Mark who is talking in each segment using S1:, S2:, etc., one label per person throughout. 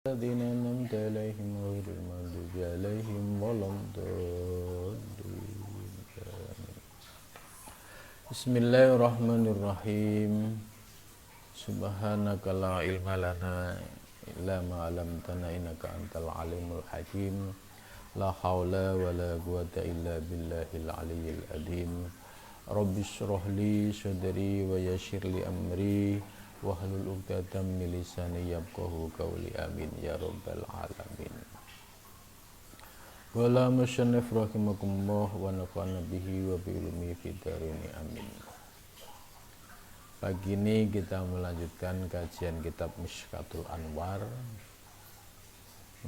S1: الذين أنعمت عليهم غير المغضوب عليهم ولا الضالين. Bismillahirrahmanirrahim. Subhanaka la ilma lana illa ma 'allamtana innaka antal alimul hakim. La haula wala quwata illa billahil aliyyil azim. Rabbi shrah li sadri wa yassir li amri wahlul 'uqdatam min lisani yafqahu qawli. Amin ya rabbal alamin. Wala musannif rahimakumullah wa nafa'ana bihi wa bi ilmi fid dharini amin. Pagi ini kita melanjutkan kajian kitab Mishkatul Anwar,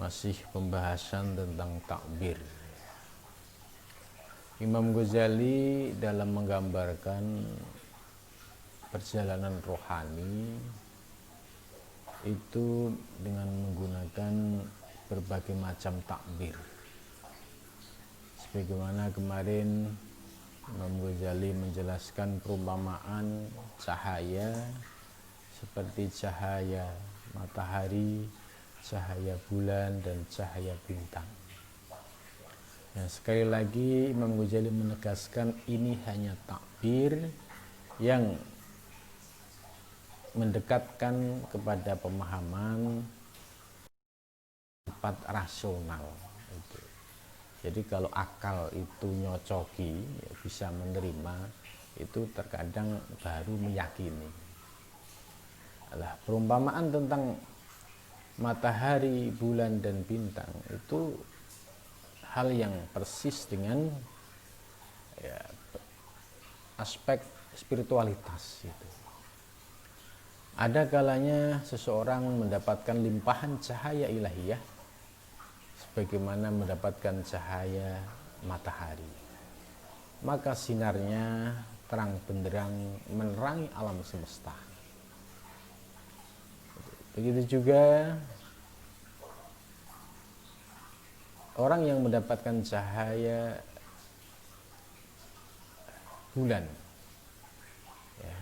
S1: masih pembahasan tentang takbir. Imam Ghazali dalam menggambarkan perjalanan rohani itu dengan menggunakan berbagai macam takbir. Sebagaimana kemarin Imam Ghazali menjelaskan perumpamaan cahaya seperti cahaya matahari, cahaya bulan, dan cahaya bintang. Nah, sekali lagi Imam Ghazali menegaskan ini hanya takbir yang mendekatkan kepada pemahaman sifat rasional. Jadi kalau akal itu nyocoki, ya bisa menerima, itu terkadang baru meyakini. Alah, perumpamaan tentang matahari, bulan, dan bintang itu hal yang persis dengan ya, aspek spiritualitas itu. Ada kalanya seseorang mendapatkan limpahan cahaya ilahiyah sebagaimana mendapatkan cahaya matahari, maka sinarnya terang benderang menerangi alam semesta. Begitu juga orang yang mendapatkan cahaya bulan, ya,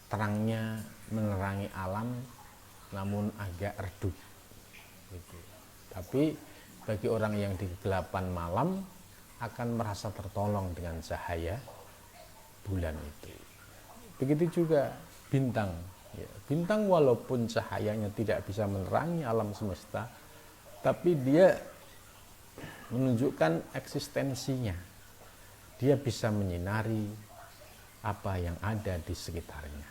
S1: terangnya menerangi alam namun agak redup gitu. Tapi bagi orang yang di kegelapan malam akan merasa tertolong dengan cahaya bulan itu. Begitu juga bintang, ya, bintang walaupun cahayanya tidak bisa menerangi alam semesta, tapi dia menunjukkan eksistensinya. Dia bisa menyinari apa yang ada di sekitarnya.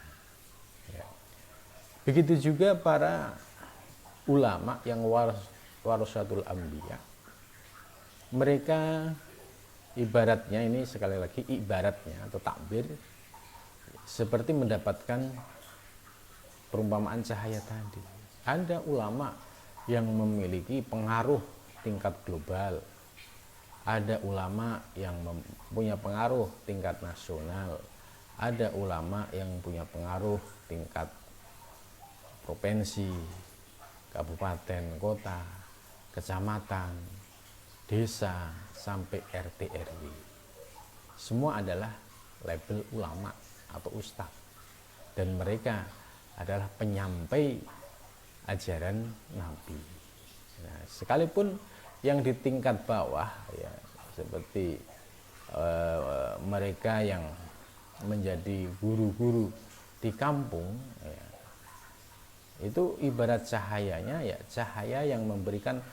S1: Ya. Begitu juga para ulama yang warasatul anbiya. Mereka ibaratnya, ini sekali lagi ibaratnya atau takbir, seperti mendapatkan perumpamaan cahaya tadi. Ada ulama yang memiliki pengaruh tingkat global, ada ulama yang punya pengaruh tingkat nasional, ada ulama yang punya pengaruh tingkat provinsi, kabupaten, kota, kecamatan, desa, sampai RT RW. Semua adalah label ulama atau ustadz, dan mereka adalah penyampai ajaran Nabi. Nah, sekalipun yang di tingkat bawah, ya, seperti mereka yang menjadi guru-guru di kampung, ya, itu ibarat cahayanya, ya, cahaya yang memberikan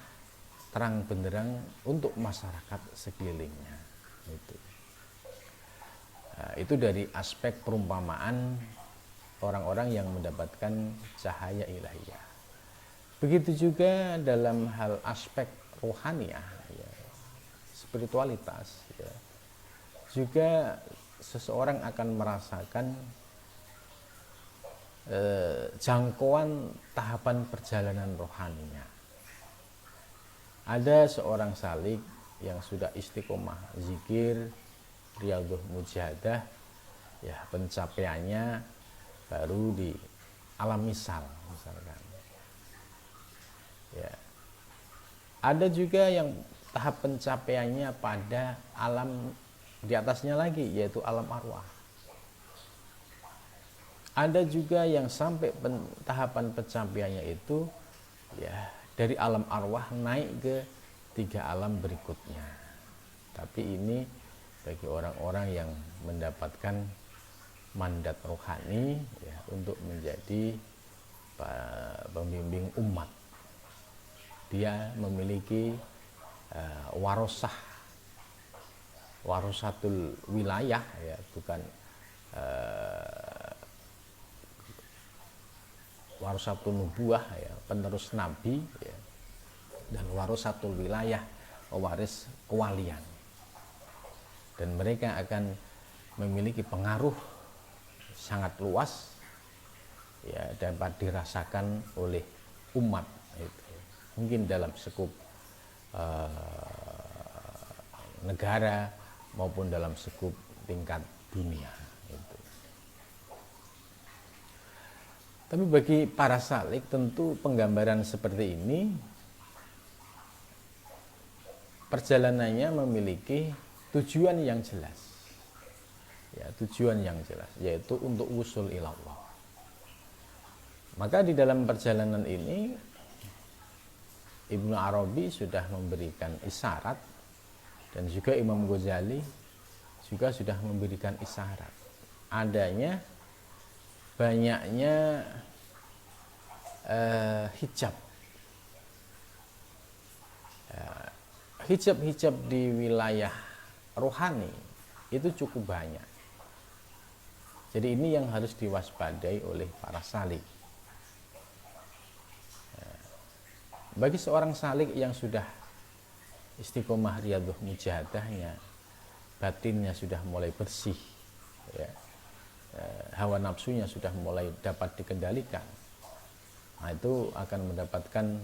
S1: terang benderang untuk masyarakat sekelilingnya. Itu dari aspek perumpamaan orang-orang yang mendapatkan cahaya ilahiyah. Begitu juga dalam hal aspek rohaniah, ya, spiritualitas, ya, juga seseorang akan merasakan jangkauan tahapan perjalanan rohaninya. Ada seorang salik yang sudah istiqomah zikir, riyadhah mujahadah, ya, pencapaiannya baru di alam misal misalkan. Ya. Ada juga yang tahap pencapaiannya pada alam di atasnya lagi, yaitu alam arwah. Ada juga yang sampai tahapan pencapaiannya itu ya dari alam arwah naik ke 3 alam berikutnya. Tapi ini bagi orang-orang yang mendapatkan mandat rohani ya, untuk menjadi pembimbing umat. Dia memiliki warasatul wilayah ya, bukan warasatul nubuah ya, penerus nabi ya, dan warasatul wilayah, pewaris kewalian. Dan mereka akan memiliki pengaruh sangat luas ya, dapat dirasakan oleh umat itu. Mungkin dalam skup negara maupun dalam skup tingkat dunia itu. Tapi bagi para salik tentu penggambaran seperti ini perjalanannya memiliki tujuan yang jelas. Ya, tujuan yang jelas yaitu untuk wusul ilallah. Maka di dalam perjalanan ini Ibnu Arabi sudah memberikan isyarat, dan juga Imam Ghazali juga sudah memberikan isyarat adanya banyaknya hijab. Hijab-hijab di wilayah rohani itu cukup banyak. Jadi ini yang harus diwaspadai oleh para salik. Bagi seorang salik yang sudah istiqomah riyadhah mujahadahnya, batinnya sudah mulai bersih ya, hawa nafsunya sudah mulai dapat dikendalikan, nah itu akan mendapatkan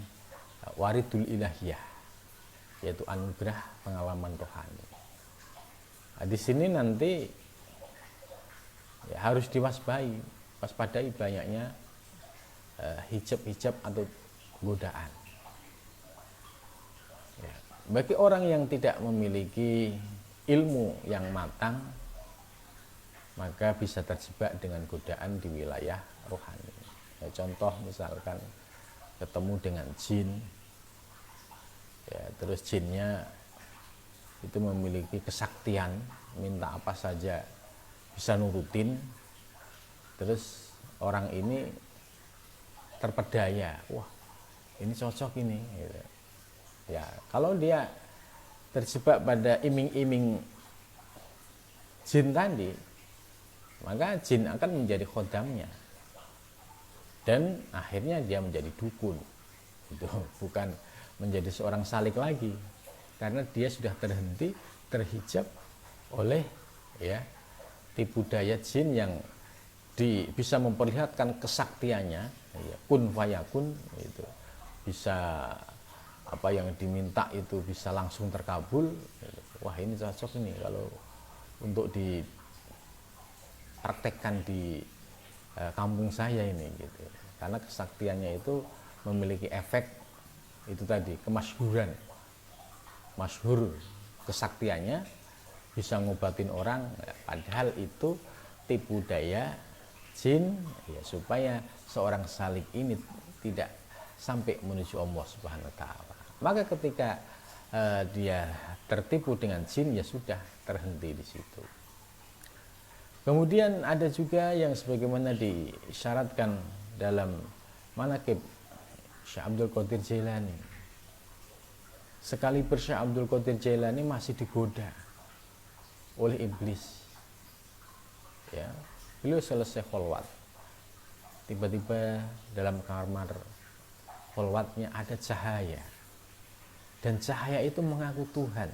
S1: waridul ilahiyah, yaitu anugerah pengalaman rohani. Nah, di sini nanti ya, harus waspadai banyaknya hijab-hijab atau godaan. Ya. Bagi orang yang tidak memiliki ilmu yang matang, maka bisa terjebak dengan godaan di wilayah rohani. Ya, contoh misalkan ketemu dengan jin, ya, terus jinnya itu memiliki kesaktian, minta apa saja bisa nurutin, terus orang ini terpedaya, wah ini cocok ini gitu. Ya, kalau dia terjebak pada iming-iming jin tadi, maka jin akan menjadi khodamnya dan akhirnya dia menjadi dukun. Itu bukan menjadi seorang salik lagi, karena dia sudah terhijab oleh ya tipu daya jin yang bisa memperlihatkan kesaktiannya ya, kun fayakun itu, bisa apa yang diminta itu bisa langsung terkabul. Wah ini cocok ini kalau untuk dipraktekkan di kampung saya ini gitu, karena kesaktiannya itu memiliki efek itu tadi, kemasyhuran, masyhur kesaktiannya, bisa ngobatin orang, padahal itu tipu daya jin ya, supaya seorang salik ini tidak sampai menuju Allah Subhanahu wa taala. Maka ketika dia tertipu dengan jin, ya sudah terhenti di situ. Kemudian ada juga yang sebagaimana disyaratkan dalam manaqib Syekh Abdul Qadir Jailani. Sekalipun Syekh Abdul Qadir Jailani masih digoda oleh iblis. Ya, beliau selesai kholwat. Tiba-tiba dalam kamar kholwatnya ada cahaya. Dan cahaya itu mengaku Tuhan.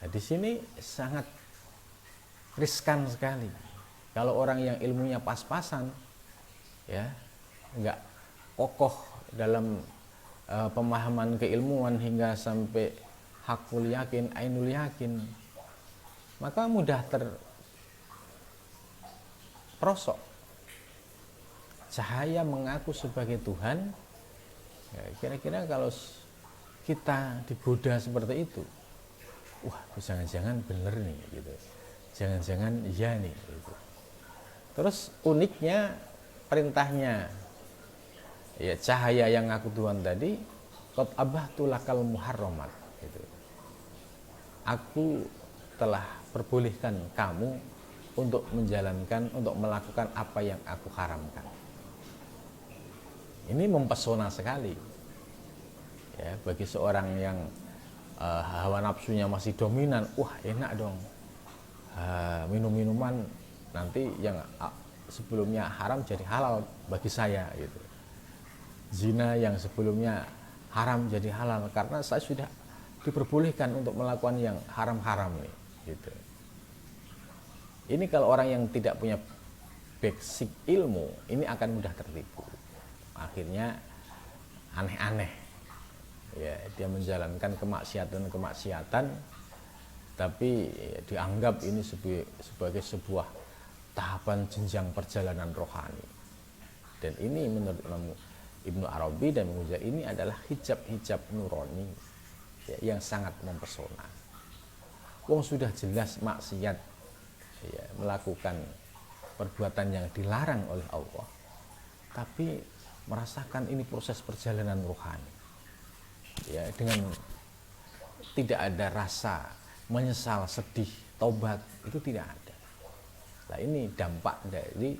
S1: Nah, di sini sangat riskan sekali. Kalau orang yang ilmunya pas-pasan, ya, enggak kokoh dalam pemahaman keilmuan hingga sampai hakul yakin, ainul yakin, maka mudah terperosok. Cahaya mengaku sebagai Tuhan. Ya, kira-kira kalau kita digoda seperti itu, wah jangan-jangan bener nih gitu, jangan-jangan iya nih gitu. Terus uniknya perintahnya Ya, cahaya yang ngaku Tuhan tadi, qad abahtu lakal muharramat gitu. Aku telah perbolehkan kamu untuk menjalankan, untuk melakukan apa yang aku haramkan. Ini mempesona sekali ya, bagi seorang yang hawa nafsunya masih dominan. Wah, enak dong minum-minuman nanti yang sebelumnya haram jadi halal bagi saya gitu. Zina yang sebelumnya haram jadi halal karena saya sudah diperbolehkan untuk melakukan yang haram-haram nih gitu. Ini kalau orang yang tidak punya basic ilmu, ini akan mudah tertipu. Akhirnya aneh-aneh. Ya, dia menjalankan kemaksiatan, tapi ya, dianggap ini sebagai sebuah tahapan jenjang perjalanan rohani. Dan ini menurut Ibnu Arabi dan Ghazali ini adalah hijab-hijab nurani ya, yang sangat mempesona. Wong sudah jelas maksiat ya, melakukan perbuatan yang dilarang oleh Allah, tapi merasakan ini proses perjalanan rohani ya, dengan tidak ada rasa menyesal, sedih, taubat, itu tidak ada. Nah, ini dampak dari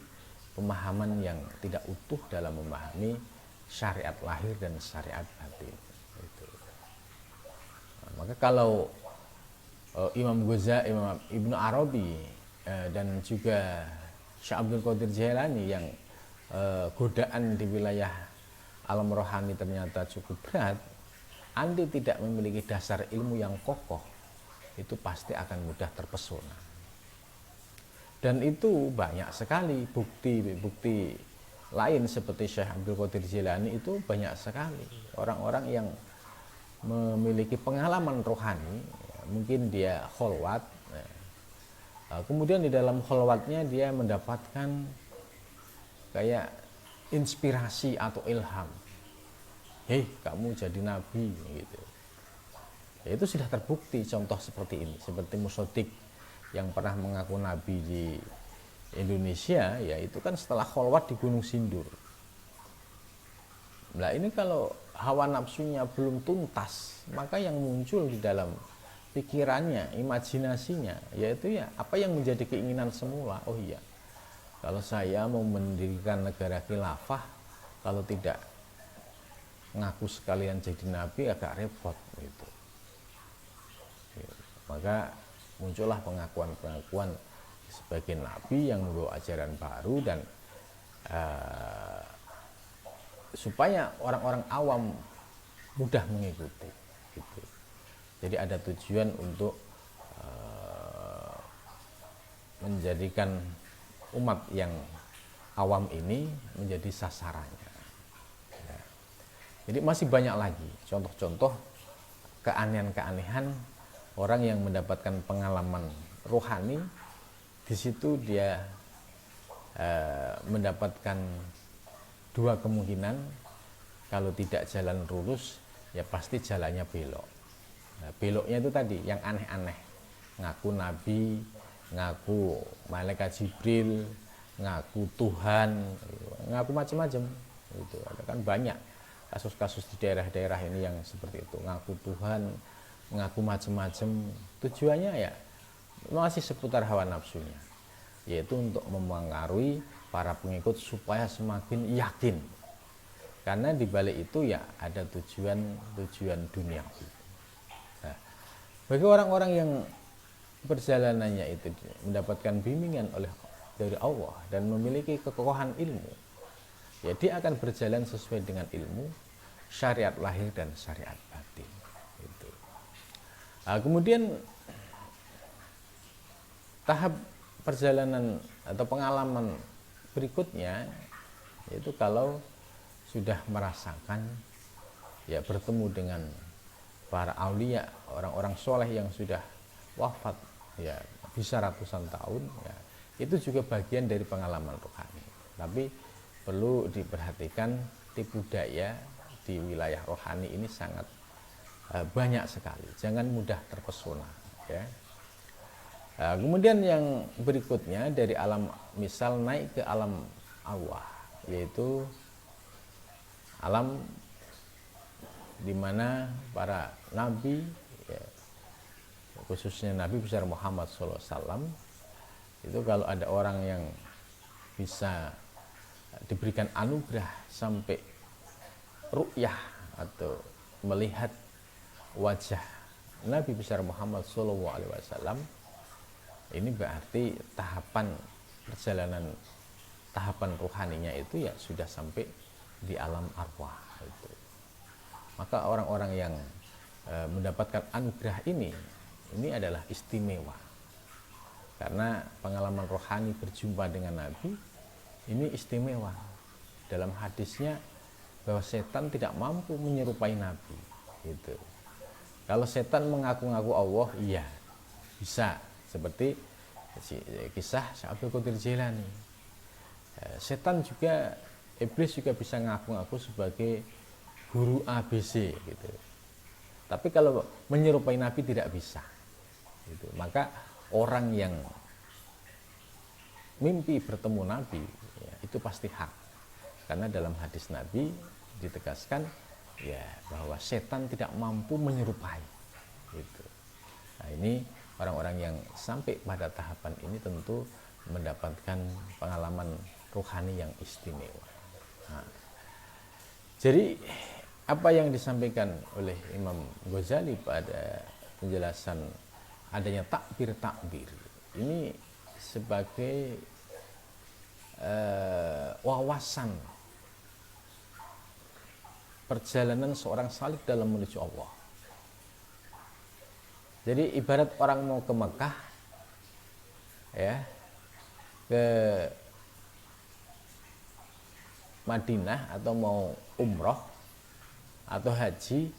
S1: pemahaman yang tidak utuh dalam memahami syariat lahir dan syariat batin itu. Nah, maka kalau Imam Ghazali, Imam Ibnu Arabi dan juga Syekh Abdul Qadir Jailani yang godaan di wilayah alam rohani ternyata cukup berat, Anda tidak memiliki dasar ilmu yang kokoh, itu pasti akan mudah terpesona. Dan itu banyak sekali bukti-bukti lain seperti Syekh Abdul Qadir Jailani, itu banyak sekali orang-orang yang memiliki pengalaman rohani, mungkin dia kholwat, kemudian di dalam kholwatnya dia mendapatkan kayak inspirasi atau ilham, hei kamu jadi nabi gitu. Ya, itu sudah terbukti contoh seperti ini, seperti Musodik yang pernah mengaku nabi di Indonesia, ya itu kan setelah kholwat di Gunung Sindur. Nah, ini kalau hawa nafsunya belum tuntas, maka yang muncul di dalam pikirannya, imajinasinya, yaitu ya apa yang menjadi keinginan semula. Oh iya, kalau saya mau mendirikan negara khilafah, kalau tidak ngaku sekalian jadi nabi agak repot gitu. Maka muncullah pengakuan-pengakuan sebagai nabi yang membawa ajaran baru dan supaya orang-orang awam mudah mengikuti gitu. Jadi ada tujuan untuk menjadikan umat yang awam ini menjadi sasarannya ya. Jadi masih banyak lagi contoh-contoh keanehan-keanehan orang yang mendapatkan pengalaman rohani. Di situ dia mendapatkan dua kemungkinan, kalau tidak jalan lurus ya pasti jalannya belok. Nah, beloknya itu tadi yang aneh-aneh, ngaku nabi, ngaku malaikat Jibril, ngaku Tuhan, ngaku macam-macam. Itu ada kan banyak kasus-kasus di daerah-daerah ini yang seperti itu, ngaku Tuhan, ngaku macam-macam. Tujuannya ya masih seputar hawa nafsunya, yaitu untuk mempengaruhi para pengikut supaya semakin yakin, karena di balik itu ya ada tujuan duniawi. Nah, bagi orang-orang yang perjalanannya itu mendapatkan bimbingan dari Allah dan memiliki kekokohan ilmu, ya dia akan berjalan sesuai dengan ilmu syariat lahir dan syariat batin itu. Nah, kemudian tahap perjalanan atau pengalaman berikutnya yaitu kalau sudah merasakan ya bertemu dengan para aulia, orang-orang soleh yang sudah wafat ya bisa ratusan tahun ya, itu juga bagian dari pengalaman rohani. Tapi perlu diperhatikan tipu daya di wilayah rohani ini sangat banyak sekali, jangan mudah terpesona ya. Nah, kemudian yang berikutnya dari alam misal naik ke alam Allah, yaitu alam di mana para nabi, ya, khususnya Nabi besar Muhammad SAW, itu kalau ada orang yang bisa diberikan anugerah sampai ru'yah atau melihat wajah Nabi besar Muhammad SAW, ini berarti tahapan rohaninya itu ya sudah sampai di alam arwah itu. Maka orang-orang yang mendapatkan anugerah ini adalah istimewa, karena pengalaman rohani berjumpa dengan Nabi ini istimewa. Dalam hadisnya bahwa setan tidak mampu menyerupai Nabi gitu. Kalau setan mengaku-ngaku Allah, iya bisa, seperti kisah Syekh Qadir Jailani. Setan juga, iblis juga bisa ngaku-ngaku sebagai guru ABC gitu. Tapi kalau menyerupai Nabi tidak bisa gitu. Maka orang yang mimpi bertemu Nabi, ya, itu pasti hak, karena dalam hadis Nabi ditegaskan ya bahwa setan tidak mampu menyerupai gitu. Nah, ini orang-orang yang sampai pada tahapan ini tentu mendapatkan pengalaman rohani yang istimewa. Nah, jadi apa yang disampaikan oleh Imam Ghazali pada penjelasan adanya takbir ini sebagai wawasan perjalanan seorang salik dalam menuju Allah. Jadi ibarat orang mau ke Mekah, ya, ke Madinah atau mau umroh atau haji,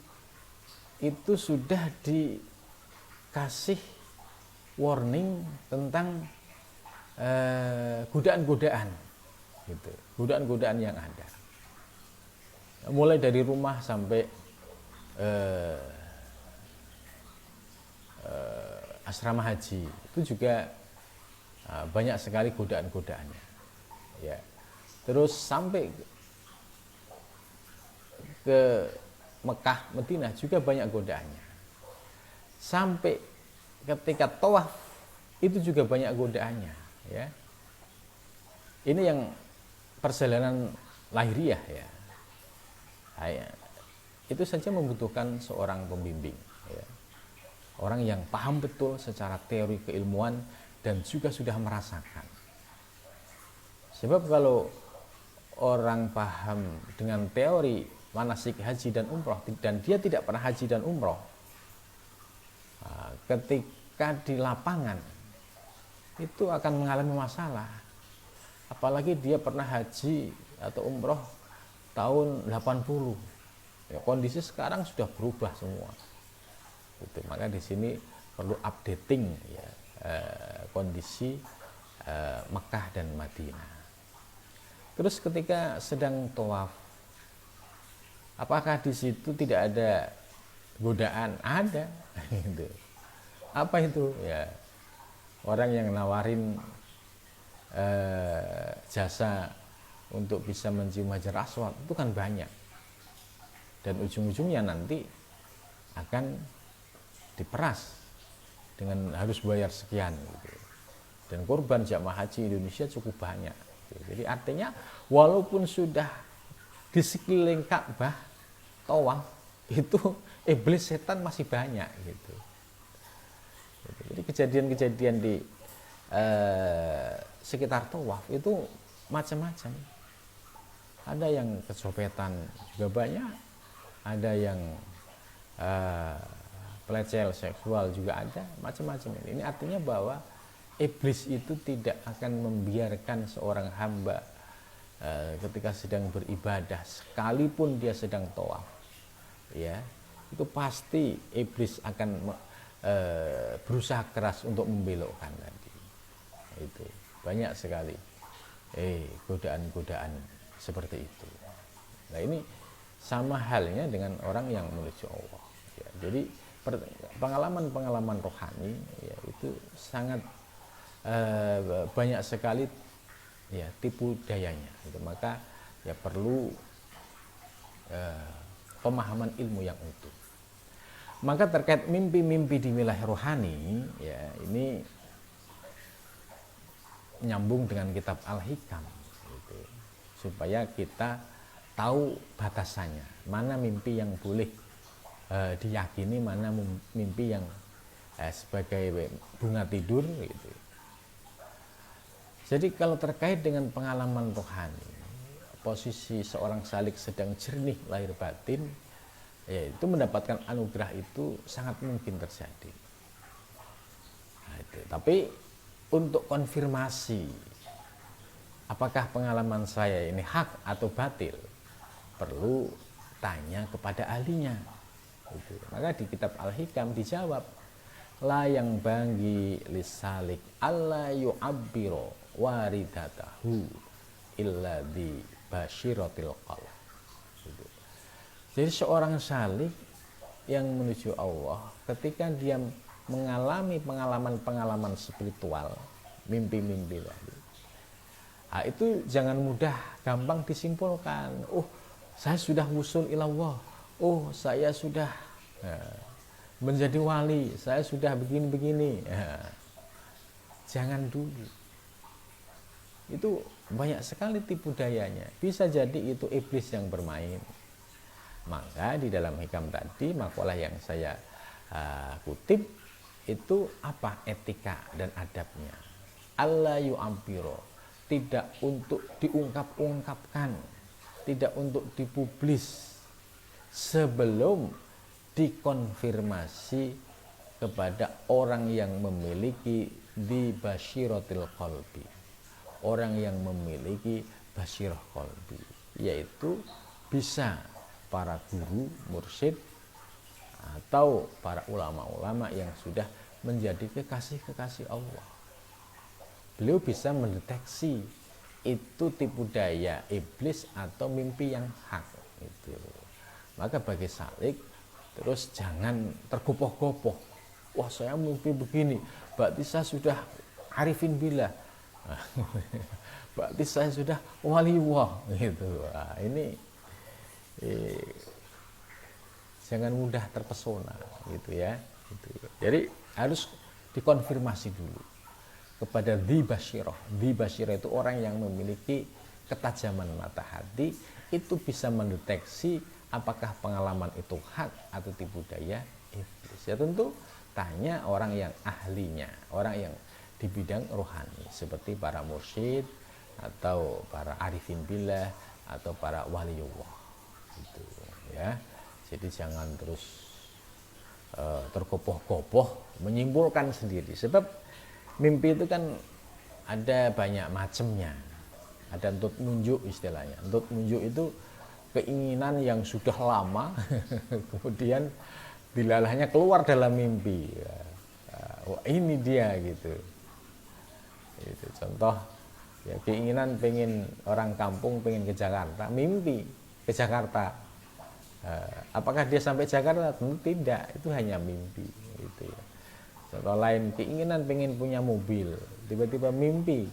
S1: itu sudah dikasih warning tentang godaan-godaan gitu, godaan-godaan yang ada, mulai dari rumah sampai asrama haji, itu juga banyak sekali godaan-godaannya, ya. Terus sampai ke Mekah, Madinah juga banyak godaannya. Sampai ketika tawaf itu juga banyak godaannya, ya. Ini yang perjalanan lahiriah, ya. Itu saja membutuhkan seorang pembimbing, ya. Orang yang paham betul secara teori keilmuan dan juga sudah merasakan. Sebab kalau orang paham dengan teori manasik haji dan umroh dan dia tidak pernah haji dan umroh, ketika di lapangan itu akan mengalami masalah. Apalagi dia pernah haji atau umroh tahun 80, ya, kondisi sekarang sudah berubah semua gitu. Maka di sini perlu updating, ya, kondisi Mekah dan Madinah. Terus ketika sedang tawaf, apakah di situ tidak ada godaan? Ada. Gitu. Apa itu? Ya, orang yang nawarin jasa untuk bisa mencium Hajar Aswad itu kan banyak, dan ujung-ujungnya nanti akan diperas dengan harus bayar sekian gitu. Dan korban jamaah haji Indonesia cukup banyak. Jadi artinya walaupun sudah di sekeliling Ka'bah tawaf, itu iblis setan masih banyak gitu. Jadi kejadian-kejadian di sekitar tawaf itu macam-macam. Ada yang kecopetan juga banyak, ada yang pelecehan seksual juga ada, macam-macam. Ini artinya bahwa iblis itu tidak akan membiarkan seorang hamba ketika sedang beribadah, sekalipun dia sedang tawaf, ya, itu pasti iblis akan berusaha keras untuk membelokkan tadi. Itu banyak sekali godaan-godaan seperti itu. Nah, ini sama halnya dengan orang yang menuju Allah, ya. Jadi pengalaman-pengalaman rohani, ya, itu sangat banyak sekali, ya, tipu dayanya gitu. Maka ya perlu pemahaman ilmu yang utuh. Maka terkait mimpi-mimpi di wilayah rohani, ya ini nyambung dengan kitab Al-Hikam, gitu. Supaya kita tahu batasannya, mana mimpi yang boleh diyakini, mana mimpi yang sebagai bunga tidur, gitu. Jadi kalau terkait dengan pengalaman rohani, posisi seorang salik sedang jernih lahir batin, yaitu mendapatkan anugerah itu sangat mungkin terjadi. Nah, itu. Tapi untuk konfirmasi apakah pengalaman saya ini hak atau batil, perlu tanya kepada ahlinya. Gitu. Maka di kitab Al-Hikam dijawab, la yang banggi lisalik alla yu'abbiro waridatahu illa di basyiratil qalb. Gitu. Jadi seorang salik yang menuju Allah, ketika dia mengalami pengalaman-pengalaman spiritual, mimpi-mimpi tadi, nah, itu jangan mudah gampang disimpulkan. Oh, saya sudah wusul ilallah. Oh, saya sudah menjadi wali. Saya sudah begini-begini. Jangan dulu. Itu banyak sekali tipu dayanya. Bisa jadi itu iblis yang bermain. Maka di dalam hikam tadi, makalah yang saya kutip itu apa etika dan adabnya. Alla yu'ampiro, tidak untuk diungkap-ungkapkan, tidak untuk dipublis sebelum dikonfirmasi kepada orang yang memiliki di basyiratil qalbi, orang yang memiliki basyirah qalbi, yaitu bisa para guru, mursyid, atau para ulama-ulama yang sudah menjadi kekasih-kekasih Allah. Beliau bisa mendeteksi itu tipu daya iblis atau mimpi yang hak. Itu. Maka bagi salik, terus jangan tergopoh-gopoh. Wah, saya mimpi begini, berarti saya sudah arifin billah. Berarti saya sudah waliwah gitu. Nah, ini jangan mudah terpesona gitu ya. Gitu. Jadi harus dikonfirmasi dulu kepada di basyirah. Di basyirah itu orang yang memiliki ketajaman mata hati, itu bisa mendeteksi apakah pengalaman itu hak atau tipu daya iblis. Ya tentu tanya orang yang ahlinya, orang yang di bidang rohani seperti para mursyid atau para arifin billah atau para waliullah. Gitu, ya. Jadi jangan terus tergopoh-gopoh menyimpulkan sendiri, sebab mimpi itu kan ada banyak macamnya. Ada entut munjuk istilahnya. Entut munjuk itu keinginan yang sudah lama kemudian dilalahnya keluar dalam mimpi. Wah, ini dia gitu. Itu contoh ya, keinginan pengen orang kampung pengen ke Jakarta, mimpi ke Jakarta. Apakah dia sampai Jakarta? Tentu tidak, itu hanya mimpi gitu ya. Contoh lain, keinginan pengen punya mobil, tiba-tiba mimpi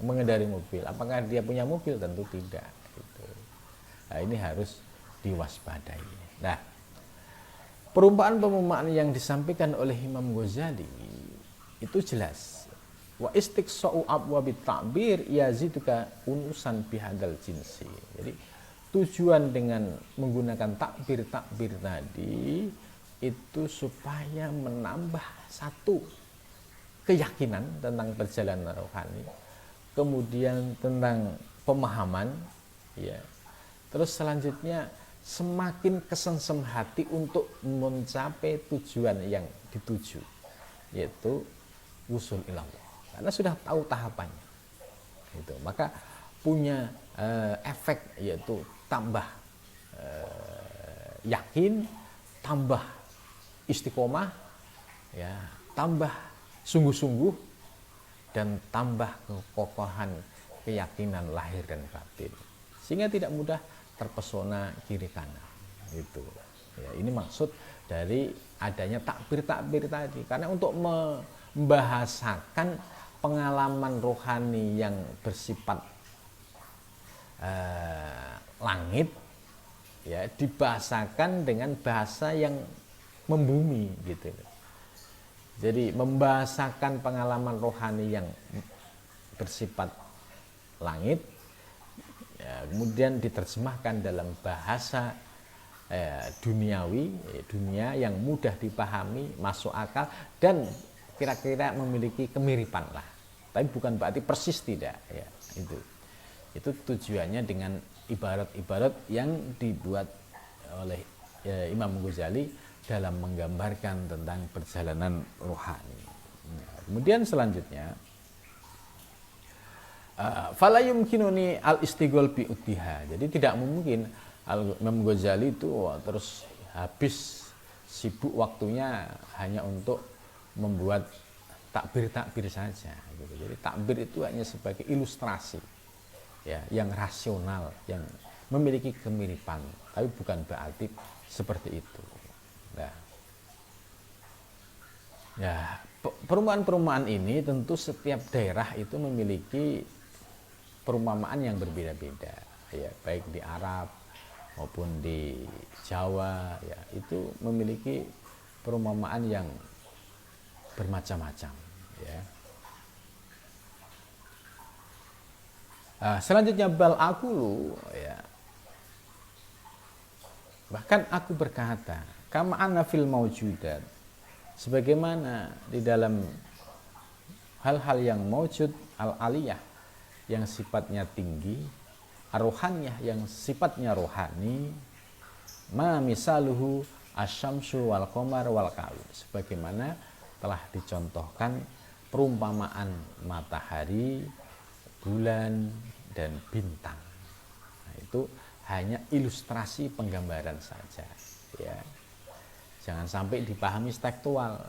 S1: mengendari mobil. Apakah dia punya mobil? Tentu tidak gitu. Nah, ini harus diwaspadai. Nah, perumpamaan yang disampaikan oleh Imam Ghazali itu jelas. Wa istiqsa'u abwabit ta'bir yaziduka unusan bihadal jinsi. Jadi tujuan dengan menggunakan takbir-takbir tadi itu supaya menambah satu keyakinan tentang perjalanan rohani, kemudian tentang pemahaman, ya. Terus selanjutnya semakin kesengsem hati untuk mencapai tujuan yang dituju, yaitu wusul ilallah. Karena sudah tahu tahapannya, gitu. Maka punya efek, yaitu tambah yakin, tambah istiqomah, ya, tambah sungguh-sungguh, dan tambah kekokohan keyakinan lahir dan batin, sehingga tidak mudah terpesona kiri kanan. Itu. Ya, ini maksud dari adanya takbir-takbir tadi, karena untuk membahasakan pengalaman rohani yang bersifat langit, ya dibahasakan dengan bahasa yang membumi gitu. Jadi membahasakan pengalaman rohani yang bersifat langit, ya, kemudian diterjemahkan dalam bahasa duniawi, dunia yang mudah dipahami, masuk akal, dan kira-kira memiliki kemiripan lah. Tapi bukan berarti persis, tidak. Ya, itu tujuannya dengan ibarat-ibarat yang dibuat oleh Imam Ghazali dalam menggambarkan tentang perjalanan rohani. Kemudian selanjutnya, fala yumkinuni al istighol bi utiha. Jadi tidak mungkin Imam Ghazali itu terus habis sibuk waktunya hanya untuk membuat takbir-takbir saja gitu. Jadi takbir itu hanya sebagai ilustrasi, ya, yang rasional, yang memiliki kemiripan, tapi bukan berarti seperti itu. Nah, ya, perumpamaan-perumpamaan ini tentu setiap daerah itu memiliki perumpamaan yang berbeda-beda, ya, baik di Arab maupun di Jawa, ya, itu memiliki perumpamaan yang bermacam-macam, ya. Selanjutnya bal aqulu, ya, bahkan aku berkata, kama anna fil maujudat, sebagaimana di dalam hal-hal yang maujud al aliyah, yang sifatnya tinggi, ar-ruhaniyah, yang sifatnya rohani, ma misaluhu asyamsu wal qamar wal kawin, sebagaimana telah dicontohkan perumpamaan matahari, bulan, dan bintang. Nah, itu hanya ilustrasi penggambaran saja, ya. Jangan sampai dipahami tekstual.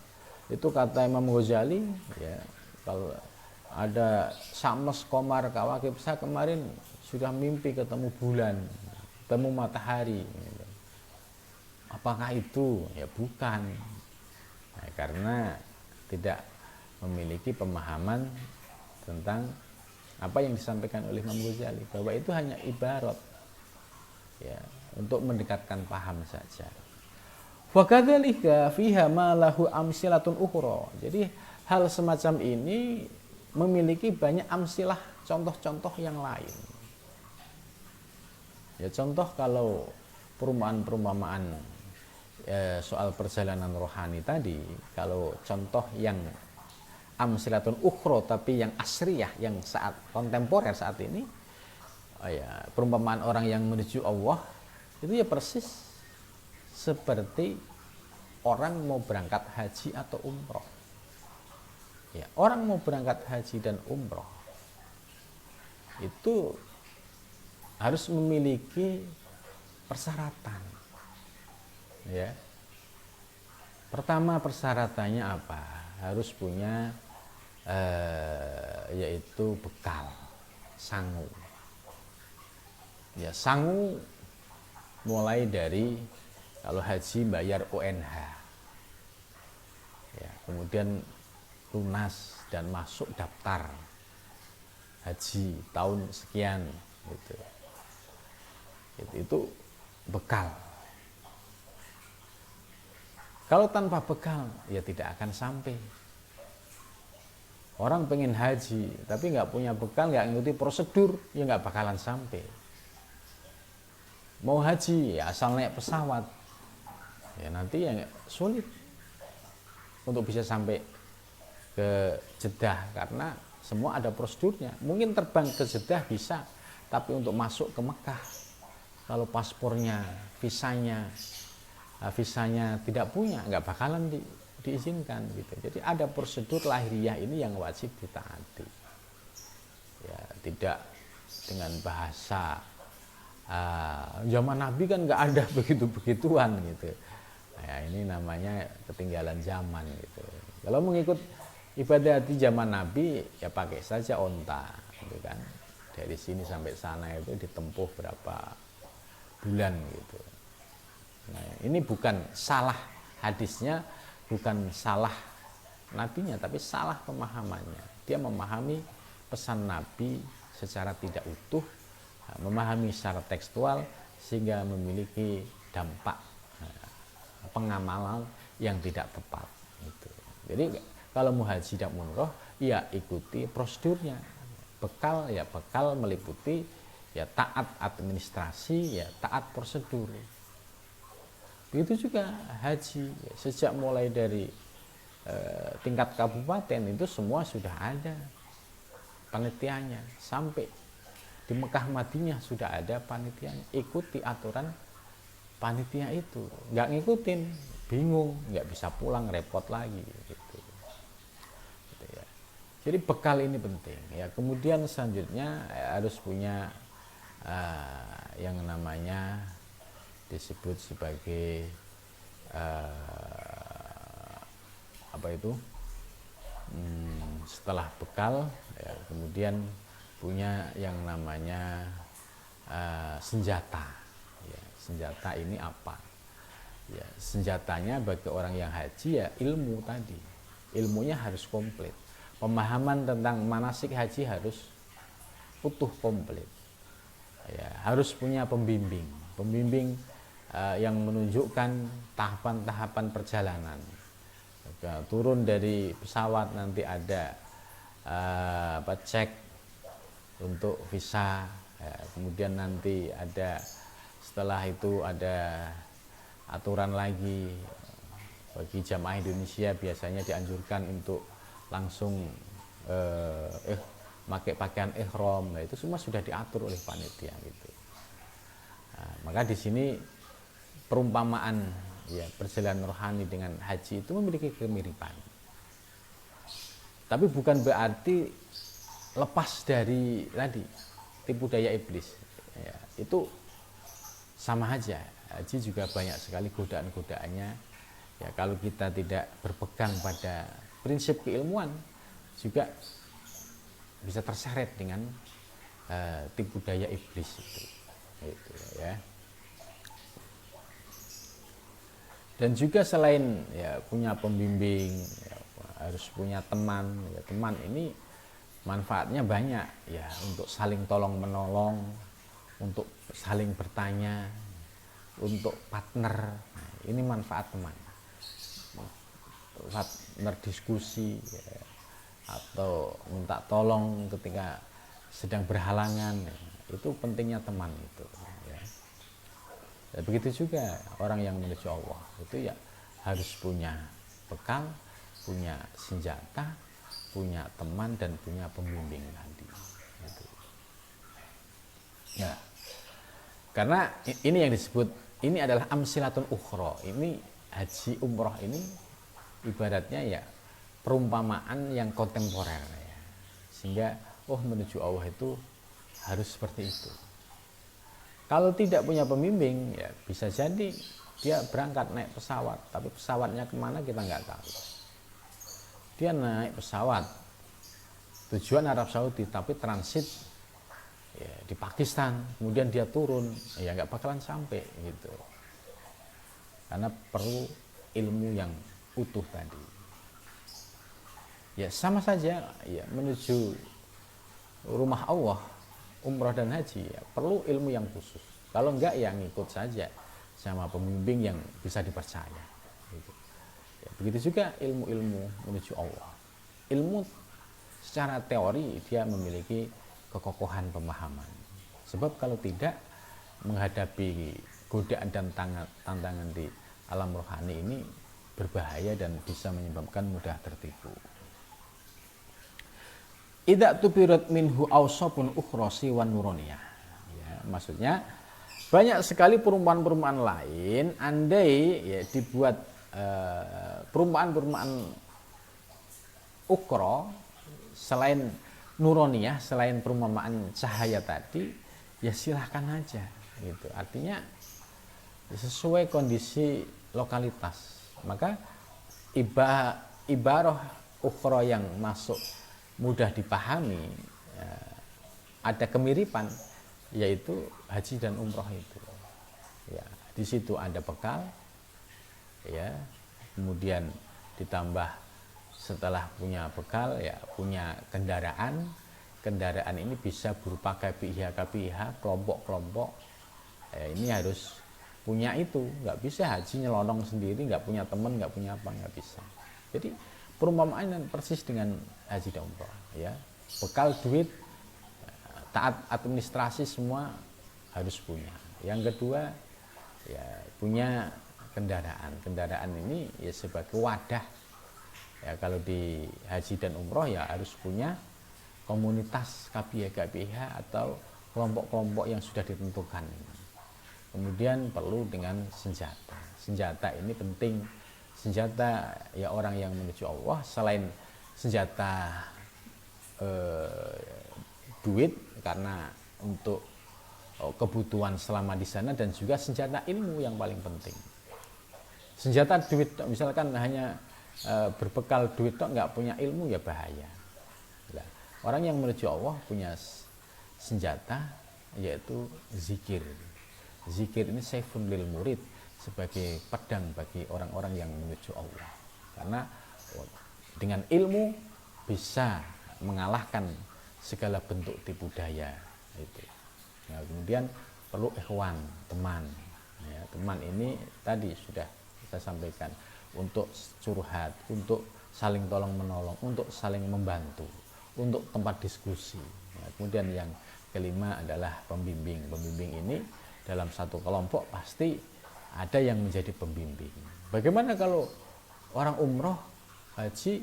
S1: Itu kata Imam Ghazali, ya, kalau ada Syams, Qamar, Kawakib, saya kemarin sudah mimpi ketemu bulan, ketemu matahari. Apakah itu? Ya bukan. Nah, karena tidak memiliki pemahaman tentang apa yang disampaikan oleh Imam Ghazali, bahwa itu hanya ibarat, ya, untuk mendekatkan paham saja. Wa kadzalika fiha ma lahu amsilatun ukhra. Jadi hal semacam ini memiliki banyak amsilah, contoh-contoh yang lain. Ya, contoh kalau perumpamaan-perumpamaan soal perjalanan rohani tadi, kalau contoh yang amsilatun ukhra tapi yang asriyah, yang saat kontemporer saat ini, ya, perumpamaan orang yang menuju Allah itu ya persis seperti orang mau berangkat haji atau umroh. Ya, orang mau berangkat haji dan umroh itu harus memiliki persyaratan, ya. Pertama, persyaratannya apa? Harus punya yaitu bekal, sangu. Ya, sangu mulai dari kalau haji bayar UNH, ya, kemudian lunas dan masuk daftar haji tahun sekian, gitu. Itu bekal. Kalau tanpa bekal, ya tidak akan sampai. Orang pengen haji, tapi nggak punya bekal, nggak ngikuti prosedur, ya nggak bakalan sampai. Mau haji, ya asal naik pesawat, ya nanti ya sulit untuk bisa sampai ke Jeddah, karena semua ada prosedurnya. Mungkin terbang ke Jeddah bisa, tapi untuk masuk ke Mekah, kalau paspornya, visanya tidak punya, nggak bakalan diizinkan, gitu. Jadi ada prosedur lahiriah ini yang wajib ditaati. Ya, tidak dengan bahasa zaman Nabi kan nggak ada begitu-begituan, gitu. Nah, ini namanya ketinggalan zaman, gitu. Kalau mengikut ibadah di zaman Nabi, ya pakai saja onta, gitu kan. Dari sini sampai sana itu ditempuh berapa bulan, gitu. Nah, ini bukan salah hadisnya, bukan salah nabinya, tapi salah pemahamannya. Dia memahami pesan Nabi secara tidak utuh, memahami secara tekstual, sehingga memiliki dampak pengamalan yang tidak tepat gitu. Jadi kalau mau haji dan umroh ya ikuti prosedurnya. Bekal meliputi ya taat administrasi, ya taat prosedur. Begitu juga haji, sejak mulai dari tingkat kabupaten itu semua sudah ada panitianya, sampai di Mekah Madinah sudah ada panitianya. Ikuti aturan panitia itu, nggak ngikutin bingung, nggak bisa pulang, repot lagi gitu ya. Jadi bekal ini penting ya. Kemudian selanjutnya harus punya yang namanya disebut sebagai setelah bekal ya, kemudian punya yang namanya senjata ya. Senjata ini apa ya? Senjatanya bagi orang yang haji ya ilmu tadi, ilmunya harus komplit, pemahaman tentang manasik haji harus utuh komplit ya. Harus punya pembimbing yang menunjukkan tahapan-tahapan perjalanan. Turun dari pesawat nanti ada cek untuk visa ya. Kemudian nanti ada, setelah itu ada aturan lagi bagi jamaah Indonesia biasanya dianjurkan untuk langsung pakai pakaian ihram. Nah, itu semua sudah diatur oleh panitia gitu. Nah, maka di sini perumpamaan ya perjalanan rohani dengan haji itu memiliki kemiripan. Tapi bukan berarti lepas dari tadi tipu daya iblis. Ya, itu sama aja. Haji juga banyak sekali godaan-godaannya. Ya, kalau kita tidak berpegang pada prinsip keilmuan juga bisa terseret dengan tipu daya iblis itu ya. Dan juga selain ya punya pembimbing ya, harus punya teman ya. Teman ini manfaatnya banyak ya, untuk saling tolong menolong, untuk saling bertanya, untuk partner. Nah, ini manfaat teman, partner diskusi ya, atau minta tolong ketika sedang berhalangan ya. Itu pentingnya teman itu ya. Ya, begitu juga orang yang menuju Allah itu ya harus punya bekal, punya senjata, punya teman, dan punya pembimbing tadi gitu. Ya, karena ini yang disebut, ini adalah amsilatun ukhra. Ini haji umroh ini ibaratnya ya perumpamaan yang kontemporer ya. Sehingga menuju Allah itu harus seperti itu. Kalau tidak punya pembimbing ya bisa jadi dia berangkat naik pesawat, tapi pesawatnya kemana kita nggak tahu. Dia naik pesawat tujuan Arab Saudi tapi transit ya, di Pakistan, kemudian dia turun ya nggak bakalan sampai gitu, karena perlu ilmu yang utuh tadi. Ya sama saja ya, menuju rumah Allah, umroh dan haji ya, perlu ilmu yang khusus. Kalau enggak ya ngikut saja sama pembimbing yang bisa dipercaya gitu. Ya, begitu juga ilmu-ilmu menuju Allah. Ilmu secara teori dia memiliki kekokohan pemahaman. Sebab kalau tidak, menghadapi godaan dan tantangan di alam rohani ini berbahaya dan bisa menyebabkan mudah tertipu. Idza tubirat minhu awsafun ukhrasi wan nuroniyah. Ya, maksudnya banyak sekali perumpamaan-perumpamaan lain, andai ya dibuat perumpamaan-perumpamaan ukhra selain nuroniyah, selain perumpamaan cahaya tadi, ya silahkan aja gitu. Artinya sesuai kondisi lokalitas. Maka ibarah ukhra yang masuk mudah dipahami ya, ada kemiripan, yaitu haji dan umroh itu ya. Di situ ada bekal ya, kemudian ditambah setelah punya bekal ya punya kendaraan ini bisa berupa KPIH, kelompok-kelompok Ini harus punya itu, nggak bisa haji nyelonong sendiri, nggak punya teman, nggak punya apa, nggak bisa. Jadi perumpamaan persis dengan haji dan umroh, ya. Bekal duit, taat administrasi semua harus punya. Yang kedua, ya punya kendaraan. Kendaraan ini ya sebagai wadah. Ya kalau di haji dan umroh ya harus punya komunitas KBH atau kelompok-kelompok yang sudah ditentukan. Kemudian perlu dengan senjata. Senjata ini penting. Senjata ya orang yang menuju Allah, selain senjata duit karena untuk kebutuhan selama di sana, dan juga senjata ilmu yang paling penting. Senjata duit misalkan hanya berbekal duit tok nggak punya ilmu ya bahaya. Nah, orang yang menuju Allah punya senjata yaitu zikir. Zikir ini saifun lil murid, sebagai pedang bagi orang-orang yang menuju Allah. Karena dengan ilmu bisa mengalahkan segala bentuk tipu daya itu. Nah, kemudian perlu ikhwan, teman. Ya, teman ini tadi sudah saya sampaikan, untuk curhat, untuk saling tolong menolong, untuk saling membantu, untuk tempat diskusi. Nah, kemudian yang kelima adalah pembimbing. Pembimbing ini dalam satu kelompok pasti ada yang menjadi pembimbing. Bagaimana kalau orang umroh, haji,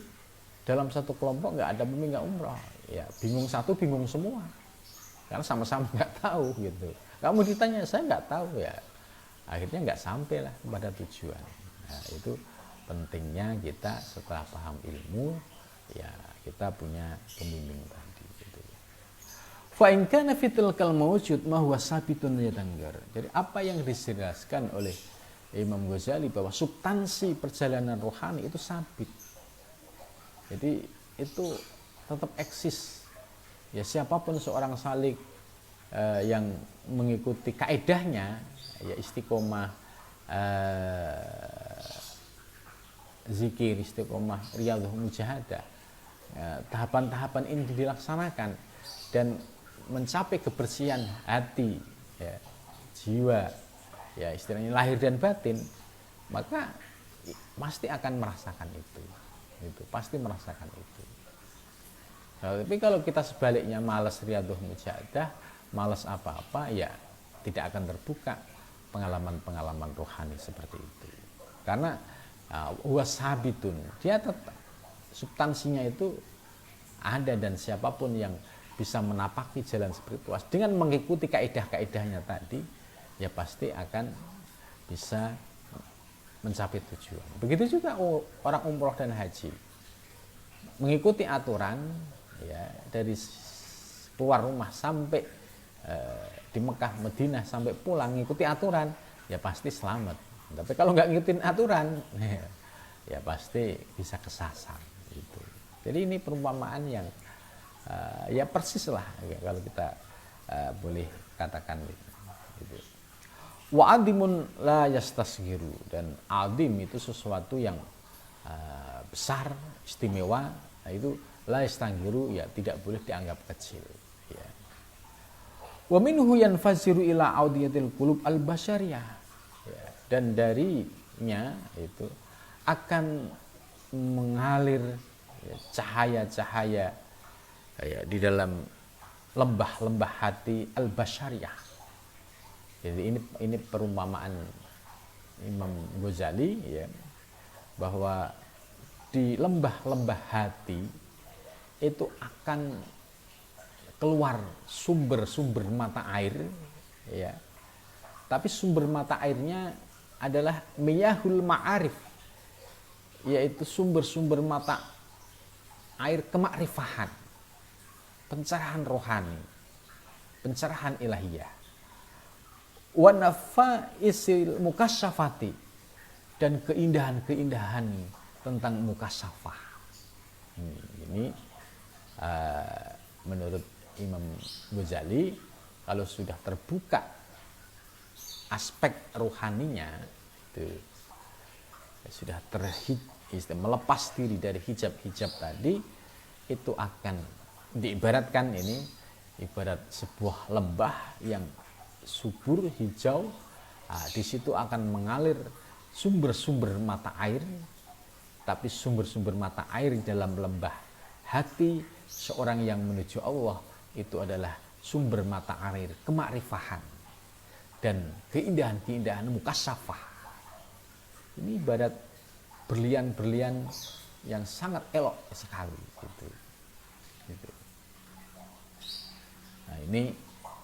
S1: dalam satu kelompok nggak ada pembimbing, nggak umroh? Ya bingung satu, bingung semua. Karena sama-sama nggak tahu gitu. Kamu ditanya, saya nggak tahu ya. Akhirnya nggak sampai lah pada tujuan. Nah, itu pentingnya kita setelah paham ilmu, ya kita punya pembimbing tadi. Gitu. Fa in kana fitil kal mawjud ma huwa sabitun yatanggar. Jadi apa yang dijelaskan oleh Imam Ghazali bahwa substansi perjalanan rohani itu sabit. Jadi itu tetap eksis. Ya siapapun seorang salik yang mengikuti kaedahnya, ya istiqomah zikir, istiqomah riyadhah mujahadah, tahapan-tahapan ini dilaksanakan dan mencapai kebersihan hati, ya, jiwa, ya istilahnya lahir dan batin, maka pasti akan merasakan itu pasti merasakan itu. Nah, tapi kalau kita sebaliknya malas riyadhah mujahadah, malas apa-apa, ya tidak akan terbuka pengalaman-pengalaman rohani seperti itu. Karena wasabitun, dia tetap substansinya itu ada, dan siapapun yang bisa menapaki jalan spiritual dengan mengikuti kaidah-kaidahnya tadi, ya pasti akan bisa mencapai tujuan. Begitu juga orang umroh dan haji, mengikuti aturan, ya dari keluar rumah sampai di Mekah, Madinah, sampai pulang ngikuti aturan, ya pasti selamat. Tapi kalau nggak ngikutin aturan, ya pasti bisa kesasar. Gitu. Jadi ini perumpamaan yang ya persis lah, ya, kalau kita boleh katakan gitu. Wa adimun la yastasghiru, dan adim itu sesuatu yang besar, istimewa, nah itu la yastasghiru, ya tidak boleh dianggap kecil. Ya. Wa minhu yanfaziru ila audiyatil qulub al-basyariyah, ya, dan darinya itu akan mengalir ya, cahaya-cahaya ya, di dalam lembah-lembah hati al-basyariyah. Jadi ini perumpamaan Imam Ghazali, ya, bahwa di lembah-lembah hati itu akan keluar sumber-sumber mata air, ya. Tapi sumber mata airnya adalah miyahul ma'arif, yaitu sumber-sumber mata air kemakrifahan, pencerahan rohani, pencerahan ilahiyah. Wa nafaisil mukasyafati, dan keindahan-keindahan tentang mukasyafah. Ini menurut Imam Ghazali, kalau sudah terbuka aspek rohaninya, itu sudah melepas diri dari hijab-hijab tadi, itu akan diibaratkan ini ibarat sebuah lembah yang subur, hijau. Nah, di situ akan mengalir sumber-sumber mata air, tapi sumber-sumber mata air dalam lembah hati seorang yang menuju Allah itu adalah sumber mata air kemakrifahan dan keindahan-keindahan mukasyafah. Ini ibarat berlian-berlian yang sangat elok sekali gitu. Nah, ini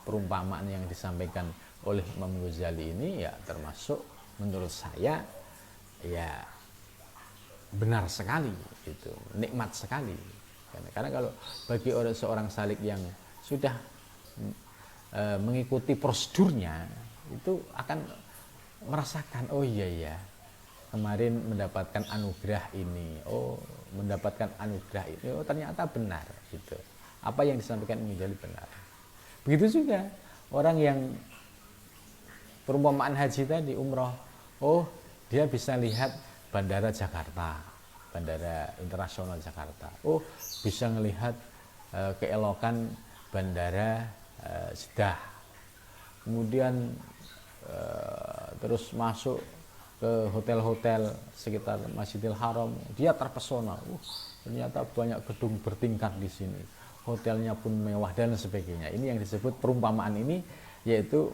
S1: perumpamaan yang disampaikan oleh Imam Ghazali ini ya termasuk menurut saya ya benar sekali gitu, nikmat sekali. Karena kalau bagi seorang salik yang sudah mengikuti prosedurnya itu akan merasakan oh iya kemarin mendapatkan anugerah ini, oh mendapatkan anugerah ini, oh ternyata benar gitu. Apa yang disampaikan Imam Ghazali benar. Begitu juga orang yang perumpamaan haji tadi umroh, oh dia bisa lihat bandara Jakarta, bandara internasional Jakarta, oh bisa melihat keelokan bandara Jeddah, kemudian terus masuk ke hotel-hotel sekitar Masjidil Haram, dia terpesona, ternyata banyak gedung bertingkat di sini, hotelnya pun mewah dan sebagainya. Ini yang disebut perumpamaan ini, yaitu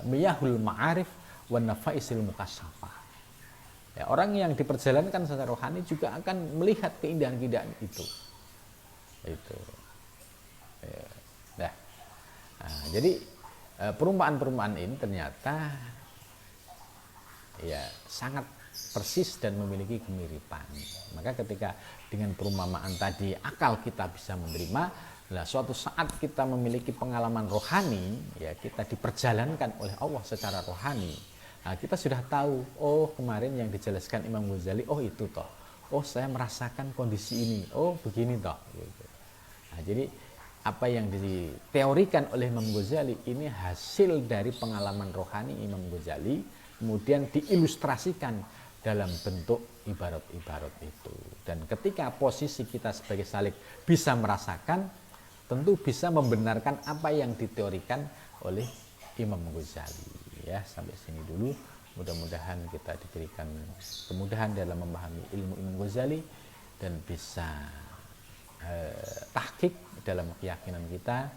S1: miyahul ma'arif wan nafaisil mukasyafah. Ya, orang yang diperjalankan secara rohani juga akan melihat keindahan-keindahan itu. Ya. Nah, jadi perumpamaan-perumpamaan ini ternyata ya sangat persis dan memiliki kemiripan. Maka ketika dengan perumpamaan tadi akal kita bisa menerima, nah suatu saat kita memiliki pengalaman rohani, ya kita diperjalankan oleh Allah secara rohani. Nah, kita sudah tahu, oh kemarin yang dijelaskan Imam Ghazali, oh itu toh. Oh saya merasakan kondisi ini, oh begini toh. Gitu. Nah, jadi apa yang diteorikan oleh Imam Ghazali ini hasil dari pengalaman rohani Imam Ghazali, kemudian diilustrasikan dalam bentuk ibarat-ibarat itu. Dan ketika posisi kita sebagai salik bisa merasakan, tentu bisa membenarkan apa yang diteorikan oleh Imam Ghazali. Ya, sampai sini dulu. Mudah-mudahan kita diberikan kemudahan dalam memahami ilmu Imam Ghazali dan bisa tahqiq dalam keyakinan kita,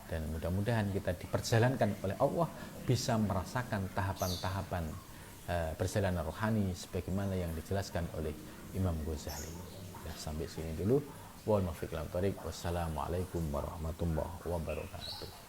S1: dan mudah-mudahan kita diperjalankan oleh Allah bisa merasakan tahapan-tahapan perjalanan rohani sebagaimana yang dijelaskan oleh Imam Ghazali. Ya, sampai sini dulu. Wassalamualaikum warahmatullahi wabarakatuh.